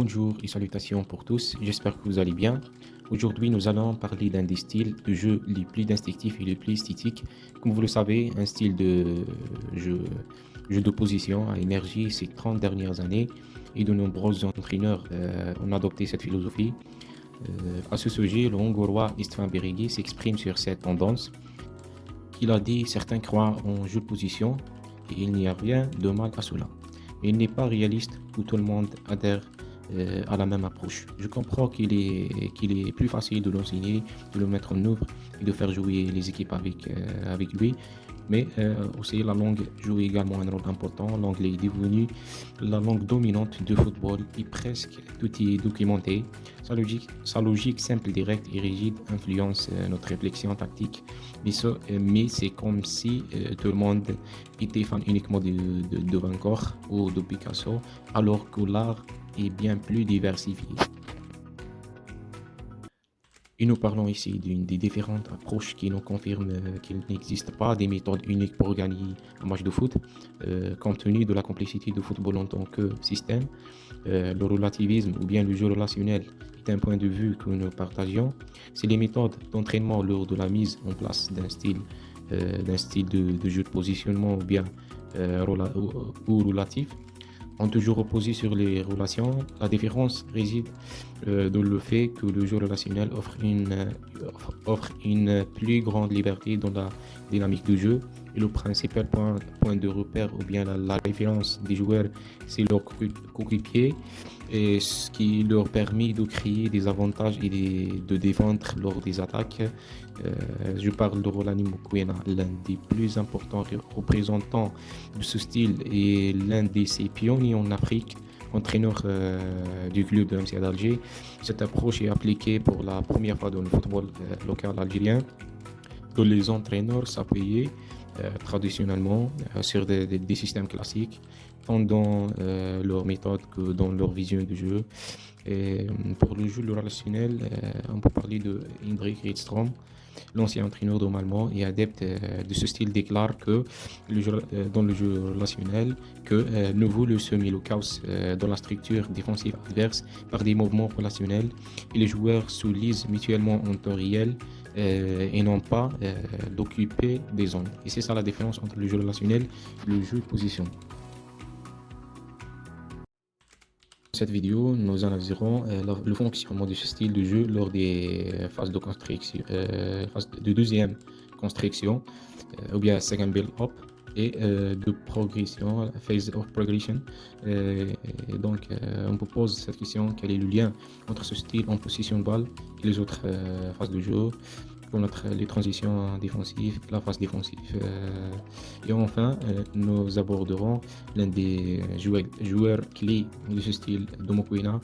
Bonjour et salutations pour tous, j'espère que vous allez bien. Aujourd'hui, nous allons parler d'un des styles de jeu les plus instinctifs et les plus esthétiques. Comme vous le savez, un style de jeu, jeu d'opposition à énergie ces 30 dernières années et de nombreux entraîneurs ont adopté cette philosophie. À ce sujet, le Hongrois István Beregi s'exprime sur cette tendance. Il a dit certains croient en jeu de position et il n'y a rien de mal à cela. Mais il n'est pas réaliste où tout le monde adhère à la même approche. Je comprends qu'il est plus facile de l'enseigner, de le mettre en œuvre et de faire jouer les équipes avec lui. Mais aussi la langue joue également un rôle important. L'anglais est devenu la langue dominante du football et presque tout y est documenté. Sa logique simple, directe et rigide influence notre réflexion tactique. Mais c'est comme si tout le monde était fan uniquement de Van Gogh ou de Picasso, alors que l'art est bien plus diversifié. Et nous parlons ici d'une des différentes approches qui nous confirment qu'il n'existe pas des méthodes uniques pour gagner un match de foot, compte tenu de la complexité du football en tant que système. Le relativisme ou bien le jeu relationnel est un point de vue que nous partageons. C'est les méthodes d'entraînement lors de la mise en place d'un style de jeu de positionnement ou bien ou relatif ont toujours reposé sur les relations. La différence réside dans le fait que le jeu relationnel offre une plus grande liberté dans la dynamique du jeu. Et le principal point de repère ou bien la référence des joueurs, c'est leur coéquipier, et ce qui leur permet de créer des avantages et de défendre lors des attaques. Je parle de Roland Mokwena, l'un des plus importants représentants de ce style et l'un de ses pionniers en Afrique, entraîneur du club de MC d'Alger. Cette approche est appliquée pour la première fois dans le football local algérien, où les entraîneurs s'appuyaient traditionnellement sur des systèmes classiques, tant dans leur méthode que dans leur vision du jeu. Et pour le jeu relationnel, on peut parler de Hendrik Rydstrom, l'ancien entraîneur d'Allemand et adepte de ce style, déclare que dans le jeu relationnel, que nous voulons semer le chaos dans la structure défensive adverse par des mouvements relationnels et les joueurs se lisent mutuellement en temps réel et non pas d'occuper des zones. Et c'est ça la différence entre le jeu relationnel et le jeu de position. Dans cette vidéo, nous analyserons le fonctionnement de ce style de jeu lors des phases de construction, phase de deuxième construction, ou bien second build-up, et de progression, phase of progression. Donc, on peut poser cette question: quel est le lien entre ce style en position de balle et les autres phases de jeu, comme les transitions défensives, la phase défensive. Et enfin, nous aborderons l'un des joueurs clés de ce style de Mokwena.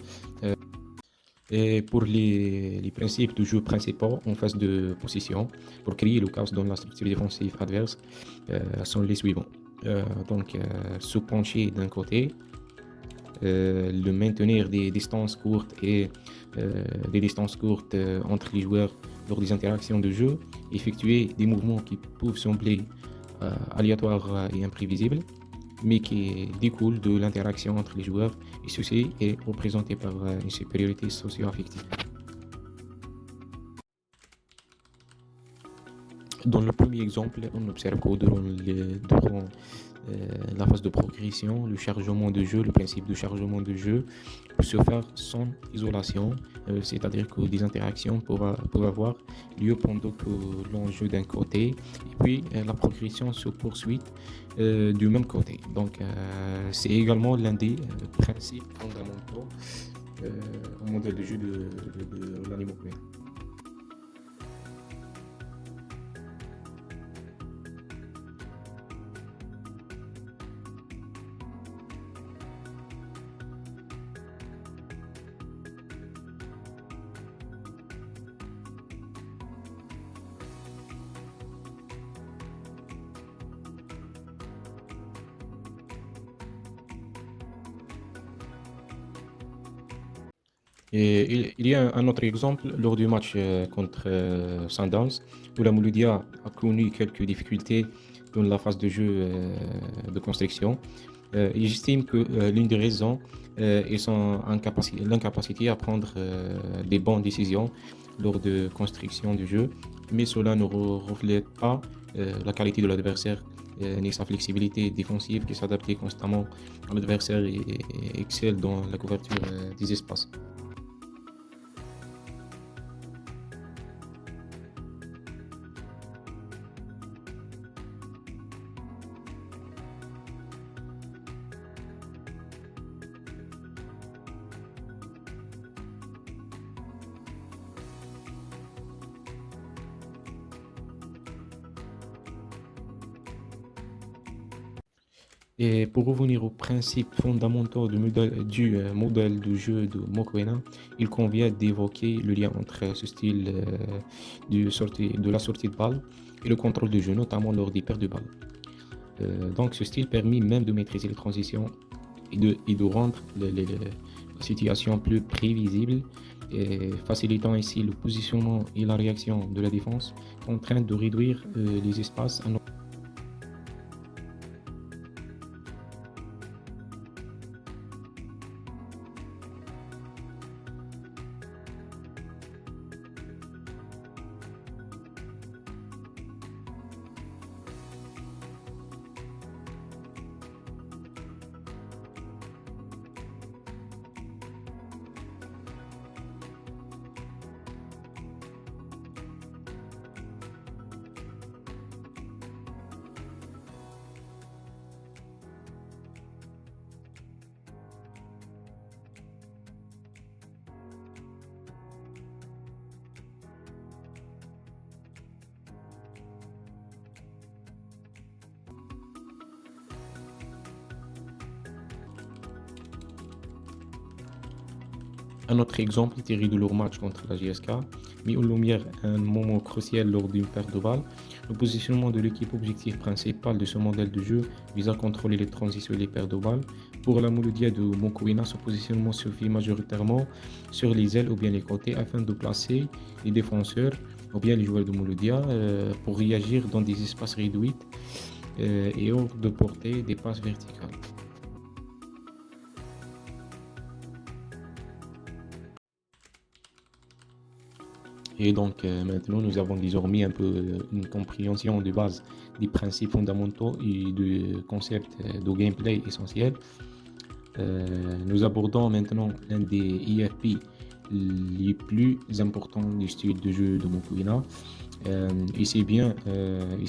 Et pour les principes de jeu principaux en phase de possession, pour créer le chaos dans la structure défensive adverse, sont les suivants. Se pencher d'un côté, le maintenir des distances courtes et entre les joueurs lors des interactions de jeu, effectuer des mouvements qui peuvent sembler aléatoires et imprévisibles, mais qui découlent de l'interaction entre les joueurs, et ceci est représenté par une supériorité socio-affective. Dans le premier exemple, on observe que durant la phase de progression, le chargement de jeu, le principe de chargement de jeu peut se faire sans isolation, c'est-à-dire que des interactions peuvent avoir lieu pendant que l'on joue d'un côté, et puis la progression se poursuit du même côté. Donc, c'est également l'un des principes fondamentaux au modèle de jeu de l'anime. Et il y a un autre exemple lors du match contre Sundowns, où la Mouloudia a connu quelques difficultés dans la phase de jeu de construction. Et j'estime que l'une des raisons est l'incapacité à prendre des bonnes décisions lors de construction du jeu, mais cela ne reflète pas la qualité de l'adversaire ni sa flexibilité défensive qui s'adaptait constamment à l'adversaire et excelle dans la couverture des espaces. Et pour revenir aux principes fondamentaux du modèle de jeu de Mokoena, il convient d'évoquer le lien entre ce style de la sortie de balle et le contrôle de jeu, notamment lors des pertes de balles. Donc ce style permet même de maîtriser les transitions et de rendre la situation plus prévisible, et facilitant ainsi le positionnement et la réaction de la défense, en train de réduire les espaces à Un autre exemple, tiré de leur match contre la GSK, mis en lumière un moment crucial lors d'une perte de balle. Le positionnement de l'équipe, objectif principal de ce modèle de jeu, vise à contrôler les transitions et les pertes de balles. Pour la Mouloudia de Mokoena, ce positionnement se fait majoritairement sur les ailes ou bien les côtés afin de placer les défenseurs ou bien les joueurs de Mouloudia pour réagir dans des espaces réduits et hors de portée des passes verticales. Et donc maintenant, nous avons désormais un peu une compréhension de base des principes fondamentaux et des concepts de gameplay essentiels. Nous abordons maintenant l'un des IFP les plus importants du style de jeu de Mokuina. Et c'est bien de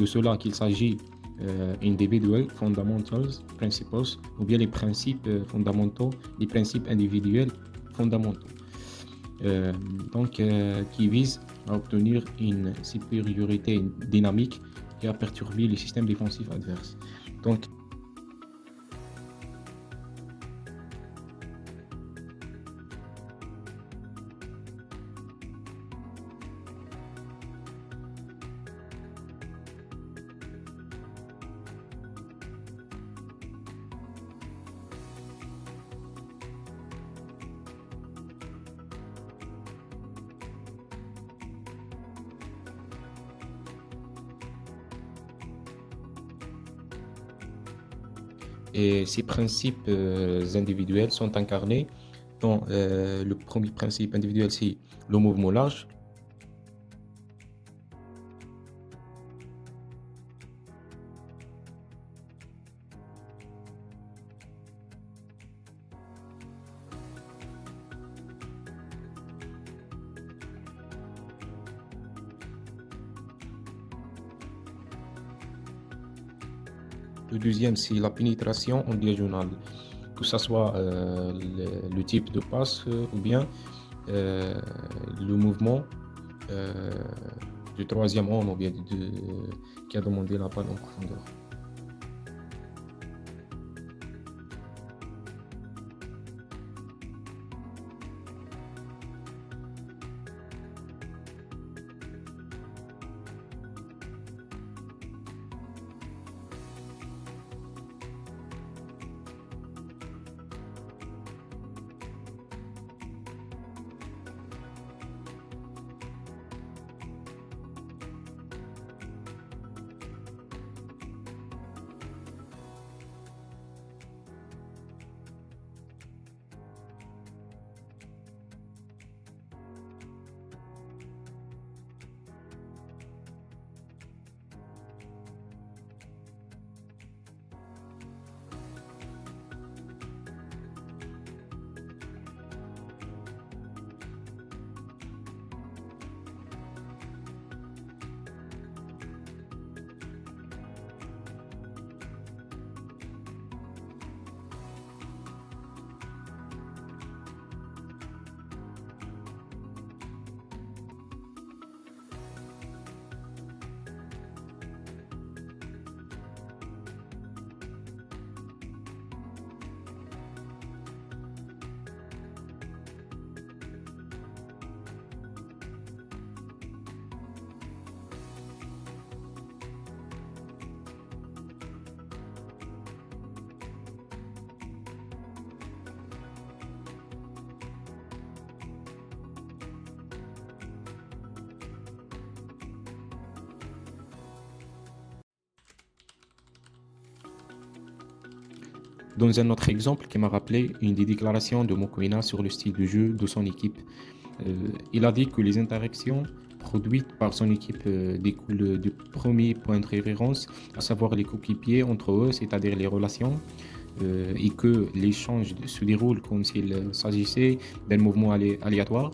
cela qu'il s'agit individual fundamentals principles ou bien les principes fondamentaux, les principes individuels fondamentaux. Euh, qui vise à obtenir une supériorité dynamique et à perturber les systèmes défensifs adverses. Donc, et ces principes individuels sont incarnés dans le premier principe individuel, c'est le mouvement large. Le deuxième, c'est la pénétration en diagonale, que ce soit le type de passe ou bien euh, le mouvement euh, du troisième homme ou bien qui a demandé la balle en profondeur. Dans un autre exemple qui m'a rappelé une des déclarations de Mokoena sur le style de jeu de son équipe. Il a dit que les interactions produites par son équipe découlent du premier point de référence, à savoir les coéquipiers entre eux, c'est-à-dire les relations, et que l'échange se déroule comme s'il s'agissait d'un mouvement aléatoire.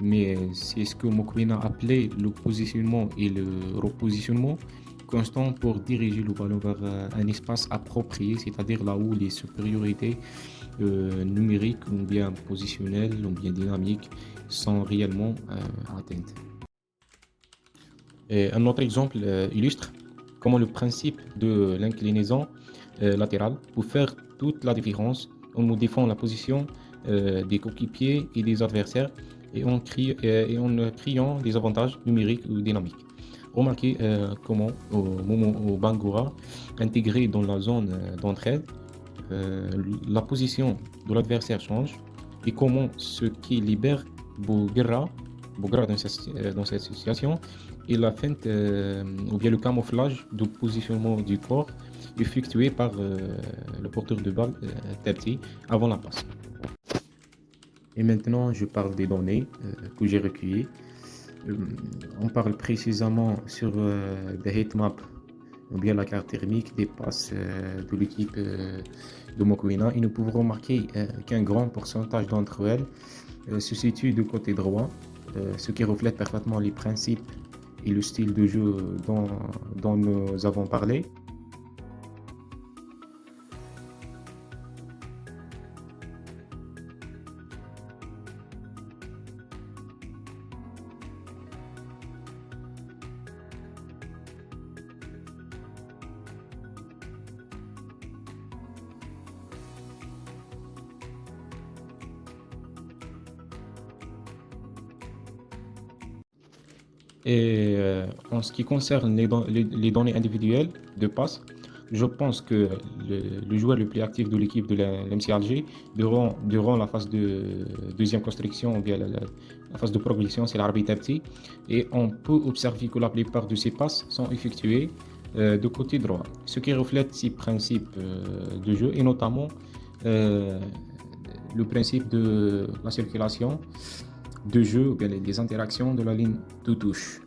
Mais c'est ce que Mokwena appelait le positionnement et le repositionnement constant pour diriger le ballon vers un espace approprié, c'est-à-dire là où les supériorités numériques ou bien positionnelles ou bien dynamiques sont réellement atteintes. Et un autre exemple illustre comment le principe de l'inclinaison latérale peut faire toute la différence en modifiant la position des coéquipiers et des adversaires et en créant des avantages numériques ou dynamiques. Remarquez comment au moment où Bangura intégré dans la zone d'entraide, la position de l'adversaire change et comment ce qui libère Bougra dans cette situation et la feinte ou bien le camouflage de positionnement du corps effectué par le porteur de balle Terti avant la passe. Et maintenant, je parle des données que j'ai recueillies. Euh, on parle précisément sur des heatmaps ou bien la carte thermique des passes de l'équipe de Mokoena. Et nous pouvons remarquer qu'un grand pourcentage d'entre elles se situe du côté droit, ce qui reflète parfaitement les principes et le style de jeu dont nous avons parlé. Et en ce qui concerne les données individuelles de passe, je pense que le joueur le plus actif de l'équipe de l'MC Alger durant la phase de deuxième construction, ou bien la phase de progression, c'est l'arbitre Abti. Et on peut observer que la plupart de ces passes sont effectuées de côté droit, ce qui reflète ces principes de jeu et notamment euh, le principe de la circulation de jeu, ou bien les interactions de la ligne de touche.